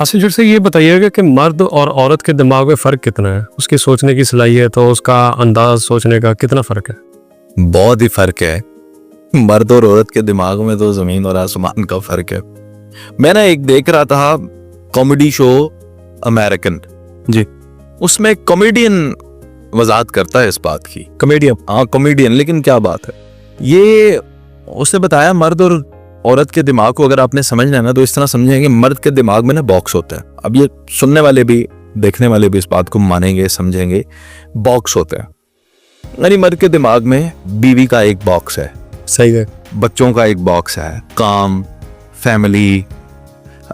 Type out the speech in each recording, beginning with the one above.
आसिफ से ये बताइएगा कि मर्द और औरत के दिमाग में फ़र्क कितना है, उसकी सोचने की सलाहियत और उसका अंदाज सोचने का कितना फ़र्क है? बहुत ही फर्क है। मर्द और औरत के दिमाग में तो जमीन और आसमान का फर्क है। मैं ना एक देख रहा था कॉमेडी शो अमेरिकन जी। उसमें कॉमेडियन वजाहत करता है इस बात की। कॉमेडियन? हाँ कॉमेडियन, लेकिन क्या बात है, ये उसने बताया मर्द और औरत के दिमाग को अगर आपने समझना है ना तो इस तरह समझेंगे कि मर्द के दिमाग में ना बॉक्स होता है। अब ये सुनने वाले भी देखने वाले भी इस बात को मानेंगे समझेंगे, बॉक्स होता है। यानी मर्द के दिमाग में बीवी का एक बॉक्स है, सही है, बच्चों का एक बॉक्स है, काम, फैमिली,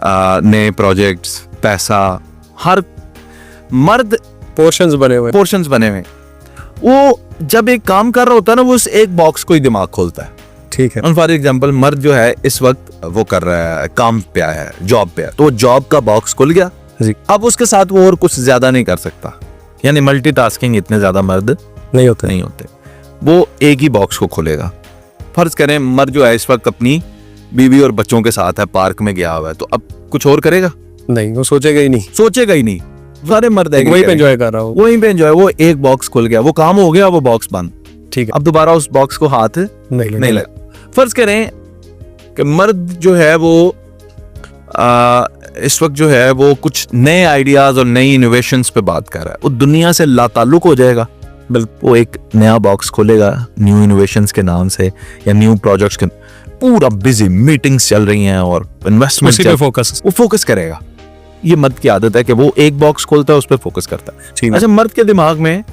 नए प्रोजेक्ट्स, पैसा, हर मर्द पोर्शंस बने हुए। वो जब एक काम कर रहा होता है ना वो उस एक बॉक्स को ही दिमाग खोलता है। ठीक है। फॉर एग्जाम्पल मर्द जो है इस वक्त वो कर रहा है, काम पे आया है, जॉब पे है, तो जॉब का बॉक्स खुल गया जी। अब उसके साथ वो और कुछ ज्यादा नहीं कर सकता। यानी मल्टीटास्किंग इतने ज्यादा मर्द नहीं होते। वो एक ही बॉक्स को खोलेगा। फर्ज करें मर्द जो है इस वक्त अपनी बीवी और बच्चों के साथ है, पार्क में गया हुआ है, तो अब कुछ और करेगा नहीं, वो सोचेगा ही नहीं। सारे मर्द वहीं पे एंजॉय कर रहा हूँ, वहीं पे एंजॉय। वो एक बॉक्स खुल गया, वो काम हो गया, वो बॉक्स बंद। ठीक है। अब दोबारा उस बॉक्स को हाथ नहीं लगा। फर्ज करें कि मर्द जो है वो इस वक्त जो है वो कुछ नए आइडियाज और नई इनोवेशंस पे बात कर रहा है, वो दुनिया से लाताल्लुक हो जाएगा। बिल्कुल, वो एक नया बॉक्स खोलेगा न्यू इनोवेशंस के नाम से या न्यू प्रोजेक्ट्स के, पूरा बिजी, मीटिंग्स चल रही हैं और इन्वेस्टमेंट पे फोकस, वो फोकस करेगा। ये मर्द की आदत है कि वो एक बॉक्स खोलता है, उस पर फोकस करता है। अच्छा, मर्द के दिमाग में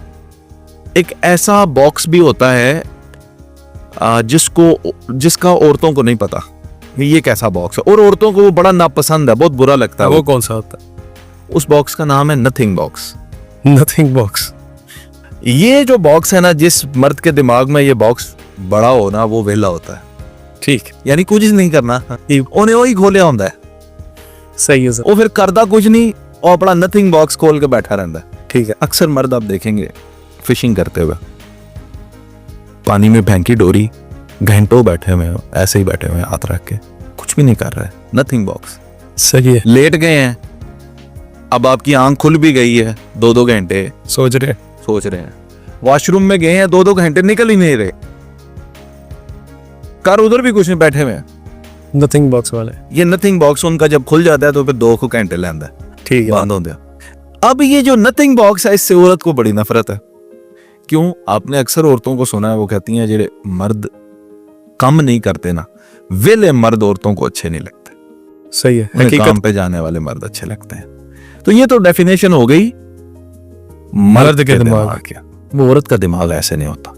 एक ऐसा बॉक्स भी होता है जिसका औरतों को नहीं पता ये कैसा बॉक्स है, और औरतों को वो बड़ा नापसंद है, बहुत बुरा लगता है। वो कौन सा होता है? उस बॉक्स का नाम है नथिंग बॉक्स। Nothing box. ये जो बॉक्स है ना, जिस मर्द के दिमाग में ये बॉक्स बड़ा हो ना, वो वेला होता है। ठीक, यानी कुछ नहीं करना, उन्हें वही खोलिया होता है। सही है सर। वो फिर करता कुछ नहीं और अपना नथिंग बॉक्स खोल के बैठा रहता है। ठीक है। अक्सर मर्द आप देखेंगे फिशिंग करते हुए पानी में फेंकी डोरी, घंटों बैठे हुए हैं, ऐसे ही बैठे हुए हैं हाथ रख के, कुछ भी नहीं कर रहे, नथिंग बॉक्स। सही है। लेट गए हैं, अब आपकी आंख खुल भी गई है, 2-2 घंटे सोच रहे हैं। वॉशरूम में गए हैं, 2-2 घंटे निकल ही नहीं रहे, कर उधर भी कुछ नहीं, बैठे हुए हैं। नथिंग बॉक्स वाले, ये नथिंग बॉक्स उनका जब खुल जाता है तो फिर 2 घंटे लेंदा है। ठीक है, बंद हो गया। अब ये जो नथिंग बॉक्स है, इससे औरत को बड़ी नफरत है। क्यों? आपने अक्सर औरतों को सुना है, वो कहती हैं जेडे मर्द कम नहीं करते ना, वेले मर्द औरतों को अच्छे नहीं लगते। सही है। काम पे जाने वाले मर्द अच्छे लगते हैं। तो ये तो डेफिनेशन हो गई मर्द के दिमाग की। वो औरत का दिमाग ऐसे नहीं होता,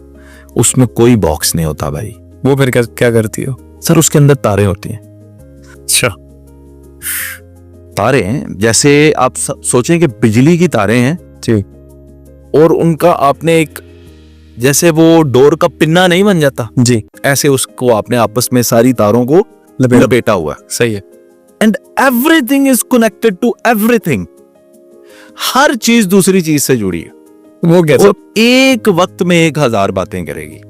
उसमें कोई बॉक्स नहीं होता भाई। वो फिर क्या करती हो? सर उसके अंदर तारे होती हैं। अच्छा, तारे हैं, जैसे आप सोचें कि बिजली की तारे हैं ठीक, और उनका आपने एक, जैसे वो डोर का पिन्ना नहीं बन जाता जी, ऐसे उसको आपने आपस में सारी तारों को लपेटा हुआ है। सही है। And everything is connected to everything. हर चीज दूसरी चीज से जुड़ी है। वो कैसे? और एक वक्त में 1000 बातें करेगी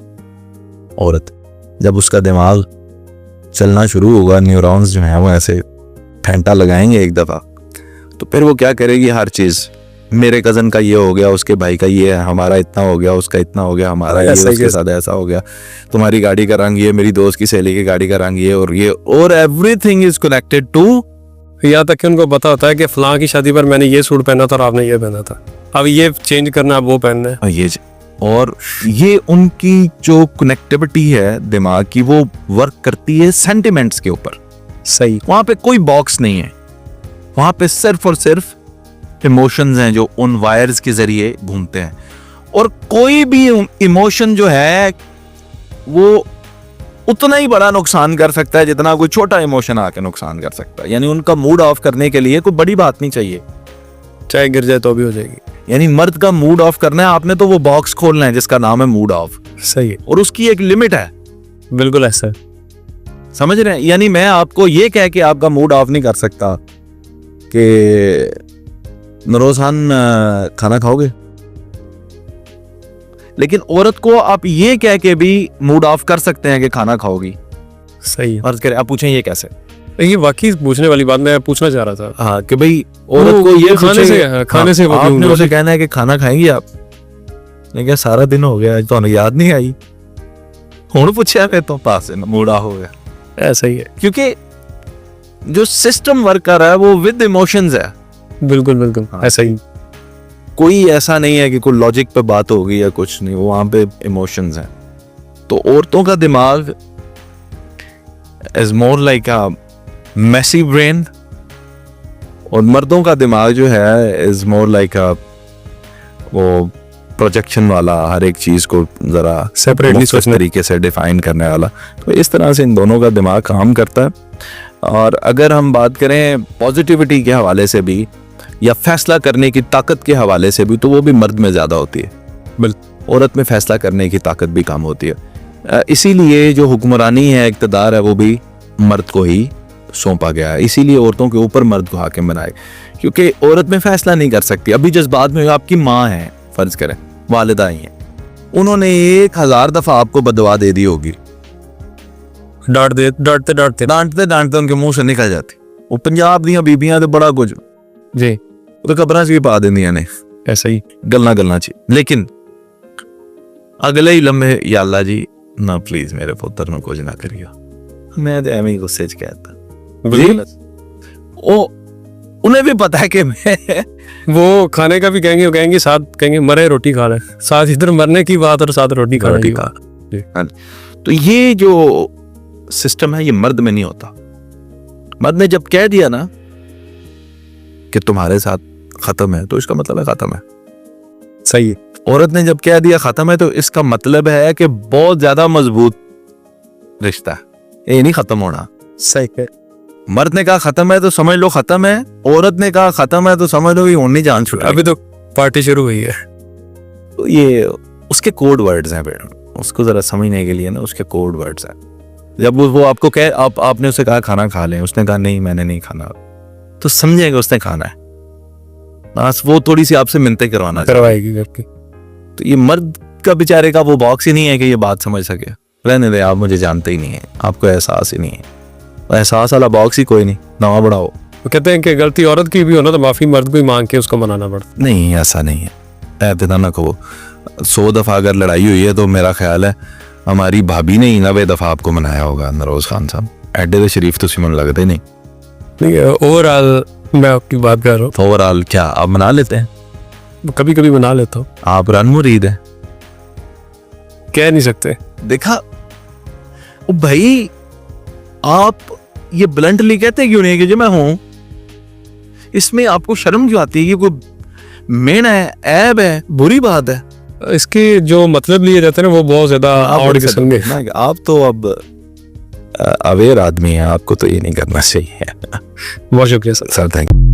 औरत। जब उसका दिमाग चलना शुरू होगा, न्यूरॉन्स जो हैं वो ऐसे फेंटा लगाएंगे एक दफा, तो फिर वो क्या करेगी, हर चीज, मेरे कजन का ये हो गया, उसके भाई का ये है, हमारा इतना हो गया, उसका इतना हो गया, हमारा ये, उसके साथ ऐसा हो गया, तुम्हारी गाड़ी का रंग ये, मेरी दोस्त की सहेली की गाड़ी का रंग ये, और एवरीथिंग इज कनेक्टेड टू। यहाँ तक कि उनको पता होता है कि फलां की शादी पर मैंने ये सूट पहना था और आपने ये पहना था, अब ये चेंज करना, अब वो पहनना है। और ये उनकी जो कनेक्टिविटी है दिमाग की, वो वर्क करती है सेंटिमेंट्स के ऊपर। सही। वहां पे कोई बॉक्स नहीं है, वहां पे सिर्फ और सिर्फ इमोशंस हैं जो उन वायर्स के जरिए घूमते हैं। और कोई भी इमोशन जो है वो उतना ही बड़ा नुकसान कर सकता है जितना कोई छोटा इमोशन आके नुकसान कर सकता है। यानी उनका मूड ऑफ करने के लिए कोई बड़ी बात नहीं चाहिए, चाहे गिर जाए तो भी हो जाएगी। यानी मर्द का मूड ऑफ करना है आपने, तो वो बॉक्स खोलना है जिसका नाम है मूड ऑफ। सही है। और उसकी एक लिमिट है। बिल्कुल ऐसा है, समझ रहे हैं? यानी मैं आपको ये कह के आपका मूड ऑफ नहीं कर सकता कि नरोजान खाना खाओगे, लेकिन औरत को आप ये कह के भी मूड ऑफ कर सकते हैं कि खाना खाओगी। सही है। अर्ज करें, आप पूछें ये कैसे? ये वाकई पूछने वाली बात मैं पूछना चाह रहा था। हाँ कि भाई औरत को ये खाने से खाने से वो क्यों आपने हुआ? उसे कहना है कि खाना खाएंगी आप, मैं क्या सारा दिन हो गया, तो याद नहीं आई, हुण पूछा मैं तो पास मूड़ा हो गया। ऐसा ही है। क्योंकि जो सिस्टम वर्क कर रहा है वो विद इमोशंस है। बिल्कुल बिल्कुल हाँ। ऐसा ही। कोई ऐसा नहीं है कि कोई लॉजिक पे बात होगी या कुछ नहीं, वो वहां पे इमोशंस हैं। तो औरतों का दिमाग is more like a messy brain, और मर्दों का दिमाग जो है इज मोर लाइक अ वो प्रोजेक्शन वाला, हर एक चीज को जरा Separately मुख्तलिफ सोचने। तरीके से डिफाइन करने वाला। तो इस तरह से इन दोनों का दिमाग काम करता है। और अगर हम बात करें पॉजिटिविटी के हवाले से भी या फैसला करने की ताकत के हवाले से भी, तो वो भी मर्द में ज़्यादा होती है। औरत में फैसला करने की ताकत भी कम होती है। इसीलिए जो हुक्मरानी है, इक़्तिदार है, वो भी मर्द को ही सौंपा गया है। इसीलिए औरतों के ऊपर मर्द को हाकिम बनाए, क्योंकि औरत में फैसला नहीं कर सकती। अभी जज्बात में आपकी माँ है, फर्ज करें वालिदा ही है, उन्होंने 1000 दफ़ा आपको बदवा दे दी होगी, डांटते डांटते डांटते उनके मुंह से निकल जाती। वो पंजाब दियां बीबियां तो बड़ा कुछ जी तो कबरां च भी पा देंदियां ने, ऐसा ही। गल्लां च। लेकिन अगले ही लम्हे या अल्लाह जी ना प्लीज मेरे पुत्र ਨੂੰ कुछ ना करियो, मैं तो एवं ही गुस्से च कहता बिल्कुल। ओ उन्हें भी पता है कि मैं वो खाने का भी कहेंगे, वो कहेंगे साथ कहेंगे मरे रोटी खा ले, साथ इधर मरने की बात और साथ रोटी खाने की बात। हाँ। तो ये जो सिस्टम है ये मर्द में नहीं होता। मर्द ने जब कह दिया ना कि तुम्हारे साथ खत्म है, तो इसका मतलब है खत्म है। सही है। औरत ने जब कह दिया खत्म है, तो इसका मतलब है कि बहुत ज्यादा मजबूत रिश्ता है, ये नहीं खत्म होना। सही है। मर्द ने कहा खत्म है तो समझ लो खत्म है, औरत ने कहा खत्म है तो समझ लो ये नहीं जान छुटा। अभी तो पार्टी शुरू हुई है। तो ये उसके कोड वर्ड्स हैं, उसको जरा समझने के लिए ना उसके कोड वर्ड्स हैं। जब वो आपको कहे, आपने उसे कहा खाना खा लें, उसने कहा नहीं मैंने नहीं खाना, तो समझेगा उसने खाना है, बस वो थोड़ी सी आपसे मिन्नतें करवाएगी करके। तो ये मर्द का बेचारे का वो बॉक्स ही नहीं है कि ये बात समझ सके। रहने दे, आप मुझे जानते ही नहीं है, आपको एहसास ही नहीं है, एहसास वाला बॉक्स ही कोई नहीं, नवा बढ़ाओ। वो कहते हैं कि गलती औरत की भी हो ना तो माफी मर्द को ही मांग के उसको मनाना पड़ता। नहीं ऐसा नहीं है, ऐसा ना कहो। 100 दफ़ा अगर लड़ाई हुई है तो मेरा ख्याल है हमारी भाभी ने ही 90 दफ़ा आपको मनाया होगा। नरोज खान साहब एडे तो शरीफ तो सिमन लगते नहीं। ओवरऑल मैं आपकी बात कर रहा हूँ। ओवरऑल क्या आप मना लेते हैं? कभी कभी मना लेता हूँ। आप रन मुरीद है, कह नहीं सकते। देखा ओ भाई, आप ये ब्लंटली कहते क्यों नहीं कि जो मैं हूं, इसमें आपको शर्म क्यों आती है? ये कोई मेन है, ऐब है, बुरी बात है? इसके जो मतलब लिए जाते हैं ना वो बहुत ज्यादा और किस्म के। आप तो अब अवेयर आदमी हैं, आपको तो ये नहीं करना चाहिए। बहुत शुक्रिया सर। Sir thank you.